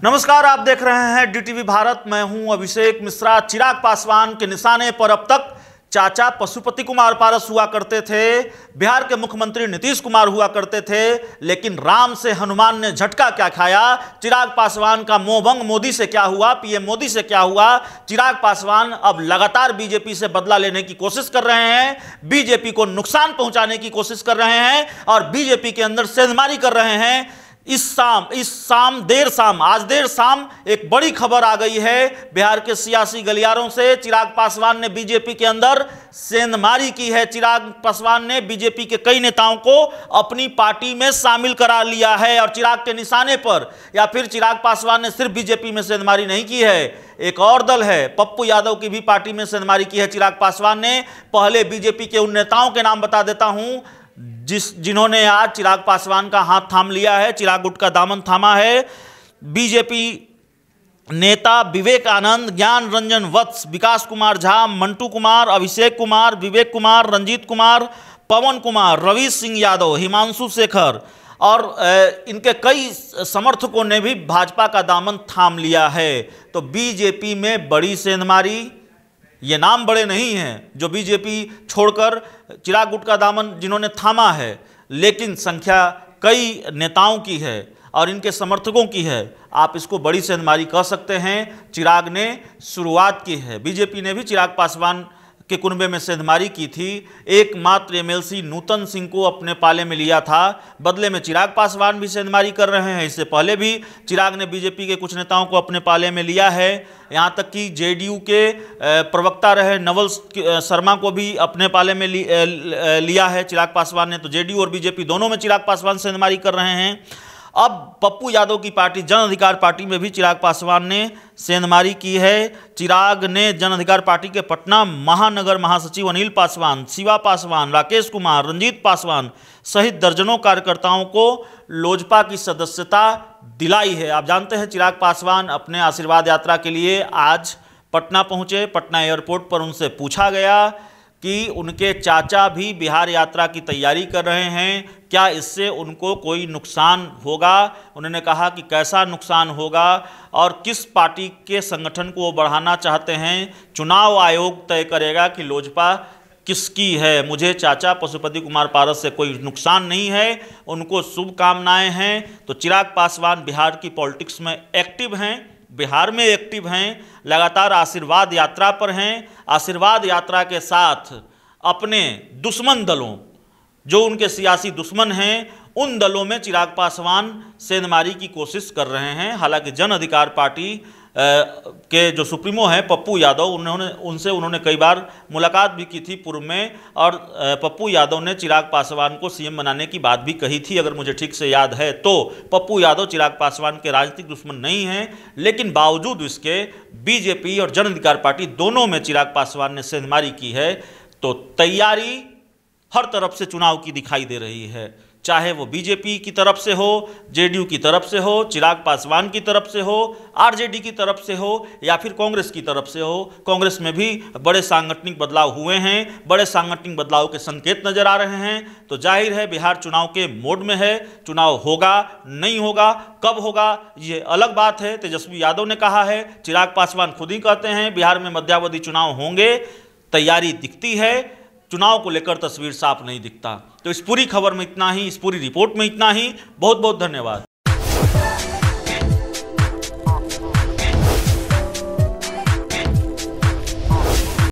नमस्कार, आप देख रहे हैं डीटीवी भारत। मैं हूं अभिषेक मिश्रा। चिराग पासवान के निशाने पर अब तक चाचा पशुपति कुमार पारस हुआ करते थे, बिहार के मुख्यमंत्री नीतीश कुमार हुआ करते थे, लेकिन राम से हनुमान ने झटका क्या खाया। चिराग पासवान का मोहभंग मोदी से क्या हुआ, पीएम मोदी से क्या हुआ। चिराग पासवान अब लगातार बीजेपी से बदला लेने की कोशिश कर रहे हैं, बीजेपी को नुकसान पहुंचाने की कोशिश कर रहे हैं और बीजेपी के अंदर सेंधमारी कर रहे हैं। देर शाम एक बड़ी खबर आ गई है बिहार के सियासी गलियारों से। चिराग पासवान ने बीजेपी के अंदर सेंधमारी की है। चिराग पासवान ने बीजेपी के कई नेताओं को अपनी पार्टी में शामिल करा लिया है और चिराग के निशाने पर, या फिर चिराग पासवान ने सिर्फ बीजेपी में सेंधमारी नहीं की है, एक और दल है पप्पू यादव की भी पार्टी में सेंधमारी की है चिराग पासवान ने। पहले बीजेपी के उन नेताओं के नाम बता देता हूं जिन्होंने आज चिराग पासवान का हाथ थाम लिया है, चिराग गुट का दामन थामा है। बीजेपी नेता विवेक आनंद, ज्ञान रंजन वत्स, विकास कुमार झा, मंटू कुमार, अभिषेक कुमार, विवेक कुमार, रंजीत कुमार, पवन कुमार, रवि सिंह यादव, हिमांशु शेखर और इनके कई समर्थकों ने भी भाजपा का दामन थाम लिया है। तो बीजेपी में बड़ी सेंधमारी। ये नाम बड़े नहीं हैं जो बीजेपी छोड़कर चिराग गुट का दामन जिन्होंने थामा है, लेकिन संख्या कई नेताओं की है और इनके समर्थकों की है। आप इसको बड़ी सेंधमारी कह सकते हैं। चिराग ने शुरुआत की है, बीजेपी ने भी चिराग पासवान के कुनबे में सेंधमारी की थी। एकमात्र एमएलसी नूतन सिंह को अपने पाले में लिया था, बदले में चिराग पासवान भी सेंधमारी कर रहे हैं। इससे पहले भी चिराग ने बीजेपी के कुछ नेताओं को अपने पाले में लिया है, यहाँ तक कि जेडीयू के प्रवक्ता रहे नवल शर्मा को भी अपने पाले में लिया है चिराग पासवान ने। तो जेडीयू और बीजेपी दोनों में चिराग पासवान सेंधमारी कर रहे हैं। अब पप्पू यादव की पार्टी जन अधिकार पार्टी में भी चिराग पासवान ने सेंधमारी की है। चिराग ने जन अधिकार पार्टी के पटना महानगर महासचिव अनिल पासवान, शिवा पासवान, राकेश कुमार, रंजीत पासवान सहित दर्जनों कार्यकर्ताओं को लोजपा की सदस्यता दिलाई है। आप जानते हैं चिराग पासवान अपने आशीर्वाद यात्रा के लिए आज पटना पहुंचे। पटना एयरपोर्ट पर उनसे पूछा गया कि उनके चाचा भी बिहार यात्रा की तैयारी कर रहे हैं, क्या इससे उनको कोई नुकसान होगा। उन्होंने कहा कि कैसा नुकसान होगा और किस पार्टी के संगठन को वो बढ़ाना चाहते हैं, चुनाव आयोग तय करेगा कि लोजपा किसकी है। मुझे चाचा पशुपति कुमार पारस से कोई नुकसान नहीं है, उनको शुभकामनाएं हैं। तो चिराग पासवान बिहार की पॉलिटिक्स में एक्टिव हैं, बिहार में एक्टिव हैं, लगातार आशीर्वाद यात्रा पर हैं। आशीर्वाद यात्रा के साथ अपने दुश्मन दलों, जो उनके सियासी दुश्मन हैं, उन दलों में चिराग पासवान सेंधमारी की कोशिश कर रहे हैं। हालांकि जन अधिकार पार्टी के जो सुप्रीमो हैं पप्पू यादव, उन्होंने कई बार मुलाकात भी की थी पूर्व में और पप्पू यादव ने चिराग पासवान को सीएम बनाने की बात भी कही थी, अगर मुझे ठीक से याद है। तो पप्पू यादव चिराग पासवान के राजनीतिक दुश्मन नहीं हैं, लेकिन बावजूद इसके बीजेपी और जन अधिकार पार्टी दोनों में चिराग पासवान ने सेंधमारी की है। तो तैयारी हर तरफ से चुनाव की दिखाई दे रही है, चाहे वो बीजेपी की तरफ से हो, जेडीयू की तरफ से हो, चिराग पासवान की तरफ से हो, आरजेडी की तरफ से हो या फिर कांग्रेस की तरफ से हो। कांग्रेस में भी बड़े सांगठनिक बदलाव हुए हैं, बड़े सांगठनिक बदलाव के संकेत नजर आ रहे हैं। तो जाहिर है बिहार चुनाव के मोड में है। चुनाव होगा नहीं होगा, कब होगा, ये अलग बात है। तेजस्वी यादव ने कहा है, चिराग पासवान खुद ही कहते हैं बिहार में मध्यावधि चुनाव होंगे। तैयारी दिखती है, चुनाव को लेकर तस्वीर साफ नहीं दिखता। तो इस पूरी खबर में इतना ही, इस पूरी रिपोर्ट में इतना ही। बहुत बहुत धन्यवाद।